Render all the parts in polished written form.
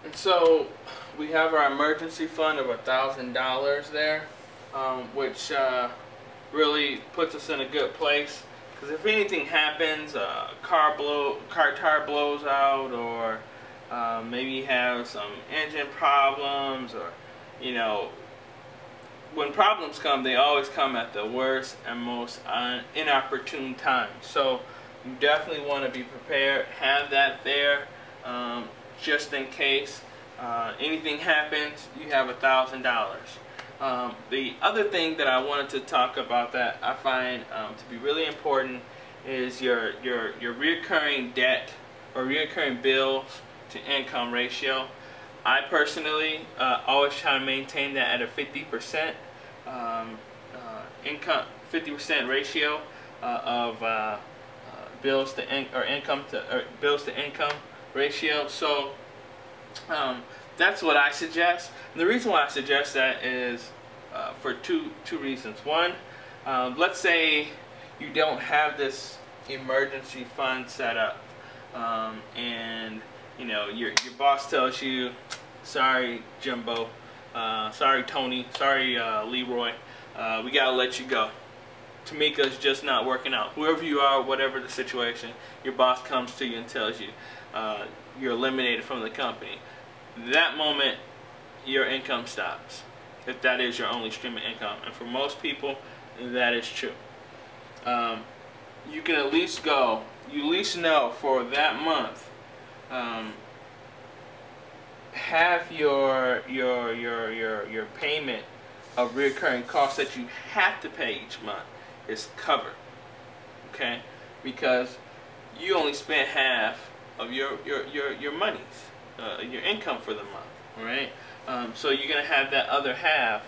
And so we have our emergency fund of $1,000 there, which really puts us in a good place. Because if anything happens, car tire blows out, or maybe you have some engine problems, or when problems come, they always come at the worst and most inopportune time. So you definitely want to be prepared. Have that there, just in case anything happens. You have $1,000. The other thing that I wanted to talk about that I find to be really important is your recurring debt or recurring bills to income ratio. I personally always try to maintain that at a 50% income, 50% ratio of bills to bills to income ratio. So that's what I suggest. And the reason why I suggest that is for two reasons. One, let's say you don't have this emergency fund set up, and your boss tells you, sorry Jimbo, sorry Tony, sorry Leroy, we gotta let you go. Tamika's just not working out. Whoever you are, whatever the situation, your boss comes to you and tells you you're eliminated from the company. That moment, your income stops, if that is your only stream of income. And for most people, that is true. You can at least go, you at least know for that month, have your payment of recurring costs that you have to pay each month is covered. Okay, because you only spent half of your monies, your income for the month. All right, so you're gonna have that other half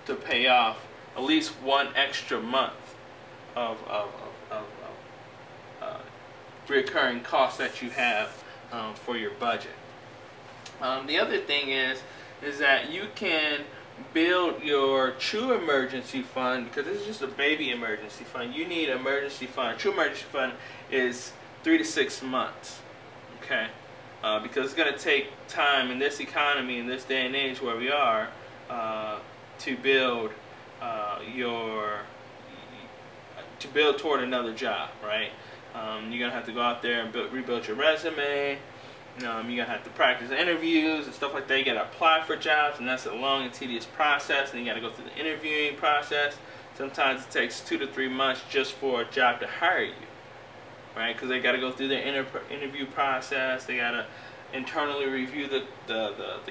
to pay off at least one extra month of recurring costs that you have for your budget. The other thing is that you can build your true emergency fund, because this is just a baby emergency fund. You need an emergency fund. A true emergency fund is 3 to 6 months. Okay, because it's going to take time in this economy, in this day and age where we are, to build toward another job, right? You're gonna have to go out there and rebuild your resume. You're gonna have to practice interviews and stuff like that. You gotta apply for jobs, and that's a long and tedious process. And you gotta go through the interviewing process. Sometimes it takes 2 to 3 months just for a job to hire you, right? Because they gotta go through their interview process. They gotta internally review the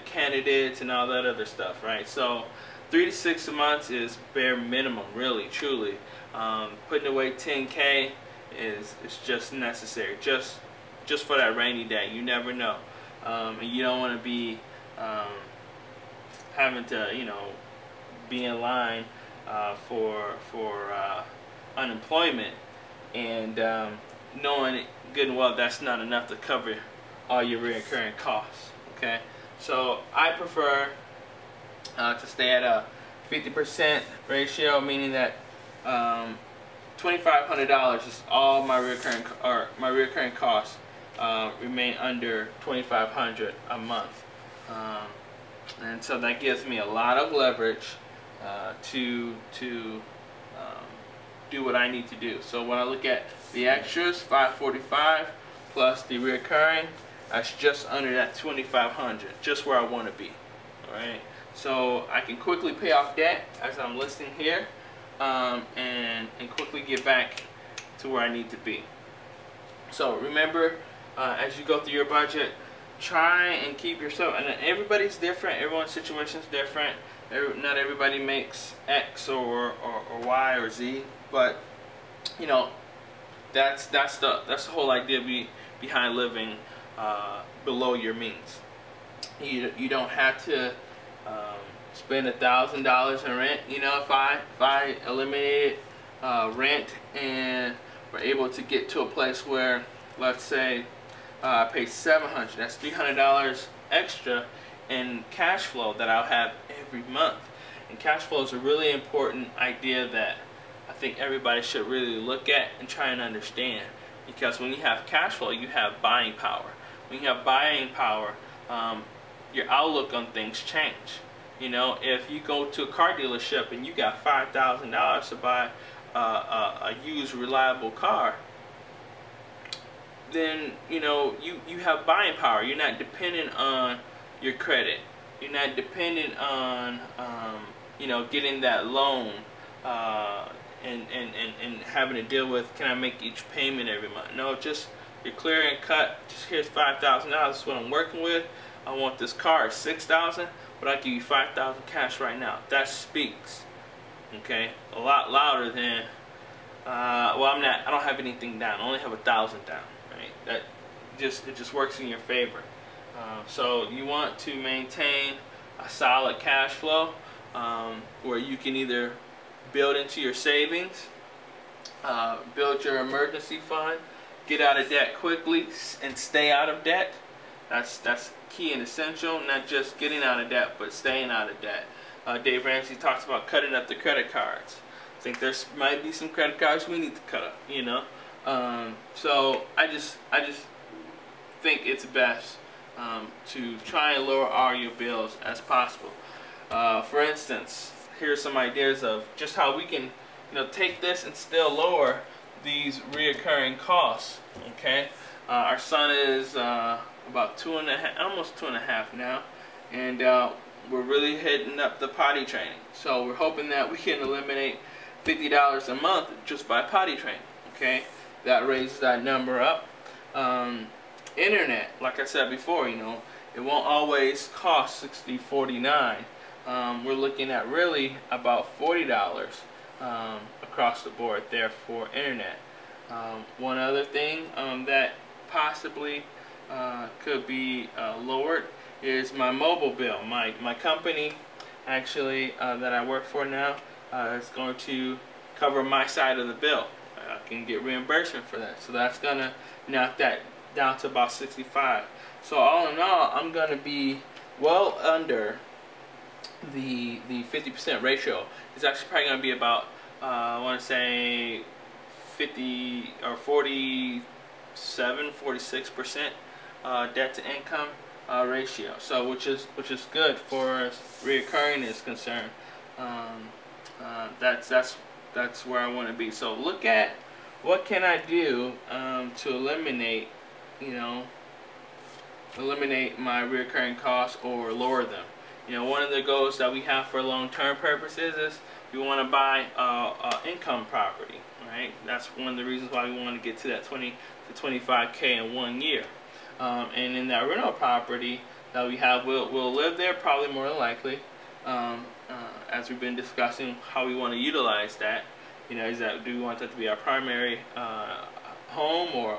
candidates and all that other stuff, right? So 3 to 6 months is bare minimum, really, truly. Putting away $10K is just necessary, just for that rainy day. You never know, and you don't want to be having to be in line for unemployment, and knowing good and well that's not enough to cover all your recurring costs. Okay, so I prefer to stay at a 50% ratio, meaning that $2,500 is all my recurring costs remain under $2,500 a month, and so that gives me a lot of leverage to do what I need to do. So when I look at the extras, $545 plus the recurring, that's just under that $2,500, just where I want to be. All right, so I can quickly pay off debt as I'm listing here, and quickly get back to where I need to be. So remember, as you go through your budget, try and keep yourself, and everybody's different, everyone's situation is different. Not everybody makes X or Y or Z, but that's the whole idea behind living below your means. You don't have to spend $1,000 in rent. If I eliminated rent and were able to get to a place where, let's say, I pay $700, that's $300 extra in cash flow that I'll have every month. And cash flow is a really important idea that I think everybody should really look at and try and understand, because when you have cash flow, you have buying power. When you have buying power, your outlook on things change. You know, if you go to a car dealership and you got $5,000 to buy a used reliable car, then you know you have buying power. You're not dependent on your credit. You're not dependent on you know, getting that loan and having to deal with, can I make each payment every month? No, just you're clear and cut. Just here's $5,000. That's what I'm working with. I want this car at $6,000, but I give you $5,000 cash right now. That speaks, okay, a lot louder than well, I don't have anything down. I only have $1,000 down. Right? That it just works in your favor. So you want to maintain a solid cash flow where you can either build into your savings, build your emergency fund, get out of debt quickly, and stay out of debt. That's key and essential. Not just getting out of debt, but staying out of debt. Dave Ramsey talks about cutting up the credit cards. I think there might be some credit cards we need to cut up. You know, so I just think it's best to try and lower all your bills as possible. For instance, here's some ideas of just how we can, you know, take this and still lower these reoccurring costs. Okay, our son is about 2.5, almost 2.5 now, and we're really hitting up the potty training. So we're hoping that we can eliminate $50 a month just by potty training. Okay, that raises that number up. Internet, like I said before, you know, it won't always cost $60.49. We're looking at really about $40 across the board there for internet. One other thing that possibly could be lowered is my mobile bill. My company, actually, that I work for now, is going to cover my side of the bill. I can get reimbursement for that, so that's gonna knock that down to about $65. So all in all, I'm gonna be well under the 50% ratio. It's actually probably gonna be about I want to say 50 or 46% debt to income ratio. So which is good for as reoccurring is concerned. That's where I want to be. So look at what can I do to eliminate, you know, eliminate my recurring costs or lower them. You know, one of the goals that we have for long-term purposes is we want to buy income property, right? That's one of the reasons why we want to get to that 20 to 25K in 1 year. And in that rental property that we have, we'll live there probably more than likely. As we've been discussing how we want to utilize that. You know, is that, do we want that to be our primary home or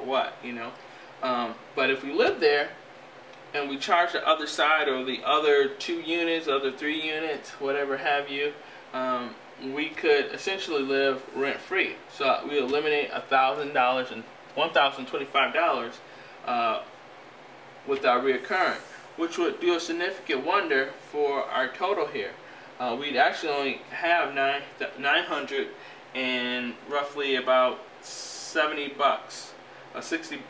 what, you know? But if we live there and we charge the other side or the other 2 units, other 3 units, whatever have you, we could essentially live rent-free. So we eliminate $1,000 and $1,025 with our reoccurring, which would do a significant wonder for our total here. We'd actually only have 900 and roughly about 70 bucks, 70 or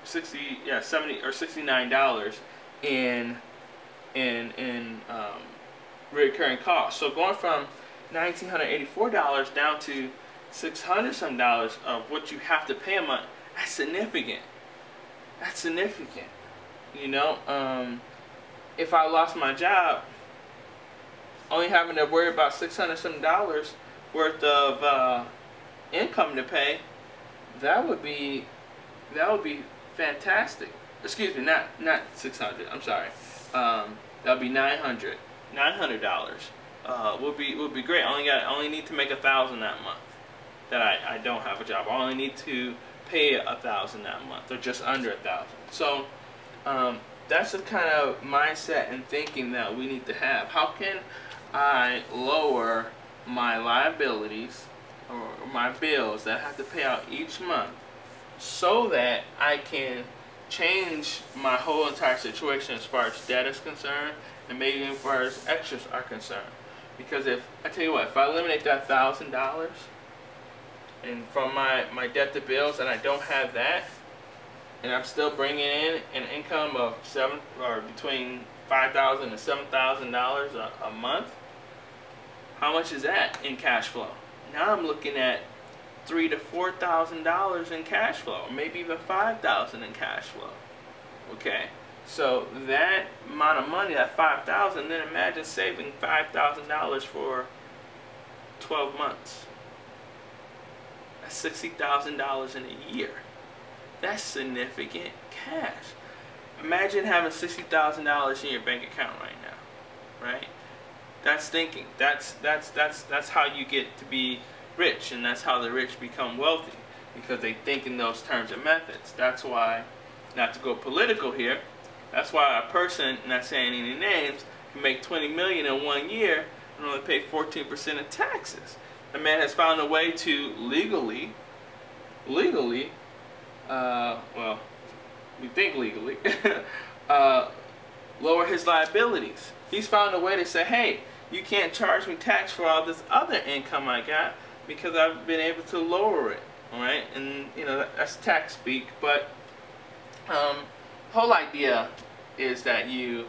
$69 in recurring costs. So going from $1,984 down to $600 some dollars of what you have to pay a month, that's significant. That's significant. You know, if I lost my job, only having to worry about $600 some dollars worth of income to pay, that would be fantastic. Excuse me, not 600. I'm sorry. That would be $900. $900 would be great. I only need to make $1,000 that month that I don't have a job. I only need to pay $1,000 that month, or just under $1,000. So that's the kind of mindset and thinking that we need to have. How can I lower my liabilities or my bills that I have to pay out each month so that I can change my whole entire situation as far as debt is concerned and maybe as far as extras are concerned? Because if I tell you what, if I eliminate that $1,000 and from my debt to bills and I don't have that, and I'm still bringing in an income of between $5,000 and $7,000 a month, how much is that in cash flow? Now I'm looking at $3,000 to $4,000 in cash flow, maybe even $5,000 in cash flow. Okay, so that amount of money, that $5,000, then imagine saving $5,000 for 12 months. That's $60,000 in a year. That's significant cash. Imagine having $60,000 in your bank account right now, right? That's thinking. That's how you get to be rich, and that's how the rich become wealthy, because they think in those terms and methods. That's why, not to go political here, that's why a person, not saying any names, can make $20 million in 1 year and only pay 14% in taxes. The man has found a way to legally, well, we think legally, lower his liabilities. He's found a way to say, hey, you can't charge me tax for all this other income I got because I've been able to lower it, all right? And, you know, that's tax speak, but whole idea is that you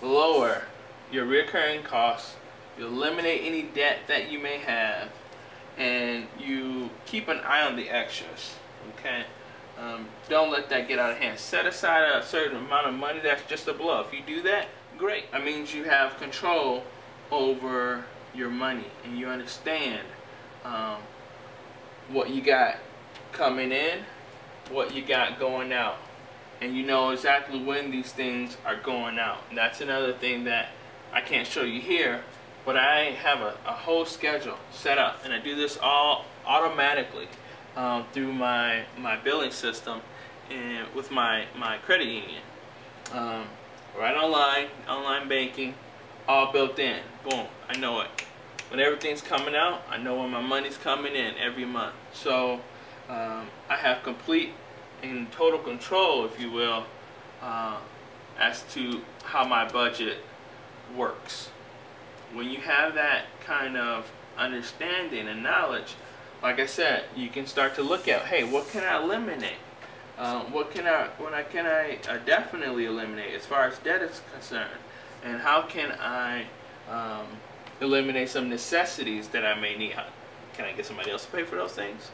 lower your recurring costs, you eliminate any debt that you may have, and you keep an eye on the extras, okay? Don't let that get out of hand. Set aside a certain amount of money that's just a bluff. If you do that, great. That means you have control over your money, and you understand what you got coming in, what you got going out, and you know exactly when these things are going out. And that's another thing that I can't show you here, but I have a whole schedule set up, and I do this all automatically through my billing system and with my credit union. Right online banking, all built in. Boom, I know it. When everything's coming out, I know when my money's coming in every month. So I have complete and total control, if you will, as to how my budget works. When you have that kind of understanding and knowledge, like I said, you can start to look at, hey, what can I eliminate? What can I definitely eliminate as far as debt is concerned? And how can I eliminate some necessities that I may need? Can I get somebody else to pay for those things?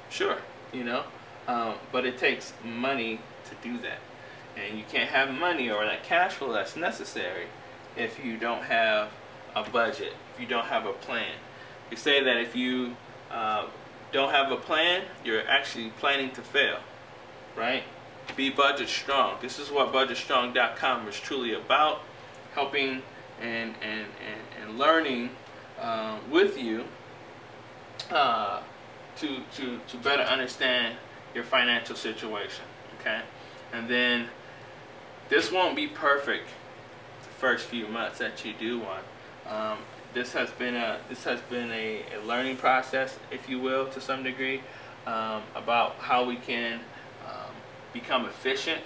Sure, you know, but it takes money to do that. And you can't have money or that cash flow that's necessary if you don't have a budget, if you don't have a plan. You say that if you don't have a plan, you're actually planning to fail, right? Be budget strong. This is what budgetstrong.com is truly about, helping and learning with you to better understand your financial situation, okay? And then this won't be perfect the first few months that you do one. This has been a learning process, if you will, to some degree, about how we can become efficient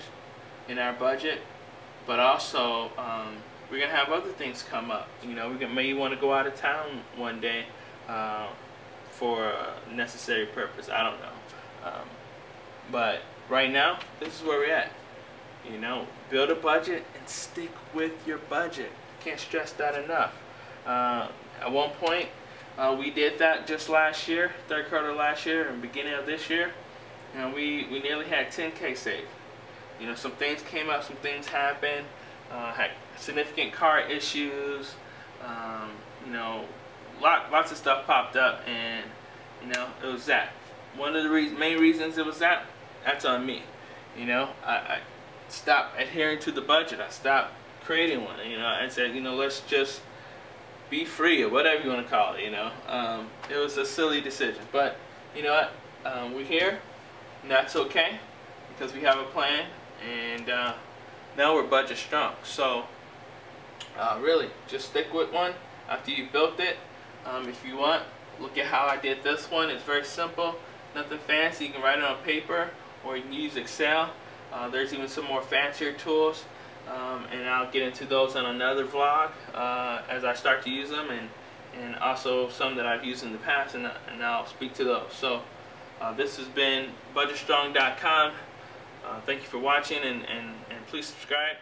in our budget, but also we're gonna have other things come up. You know, maybe want to go out of town one day for a necessary purpose. I don't know, but right now this is where we're at. You know, build a budget and stick with your budget. Can't stress that enough. At one point, we did that just last year, third quarter last year and beginning of this year, and we nearly had 10K saved. You know, some things came up, some things happened, had significant car issues, you know, lots of stuff popped up, and you know, it was that. One of the main reasons it was that's on me. You know, I stopped adhering to the budget. I stopped creating one. You know, I said, you know, let's just be free, or whatever you want to call it. You know, it was a silly decision, but you know what? We're here, and that's okay because we have a plan, and now we're budget strong. So really, just stick with one after you built it. If you want, look at how I did this one. It's very simple, nothing fancy. You can write it on paper, or you can use Excel. There's even some more fancier tools, and I'll get into those on another vlog as I start to use them, and also some that I've used in the past, and I'll speak to those. So this has been budgetstrong.com. Thank you for watching, and please subscribe.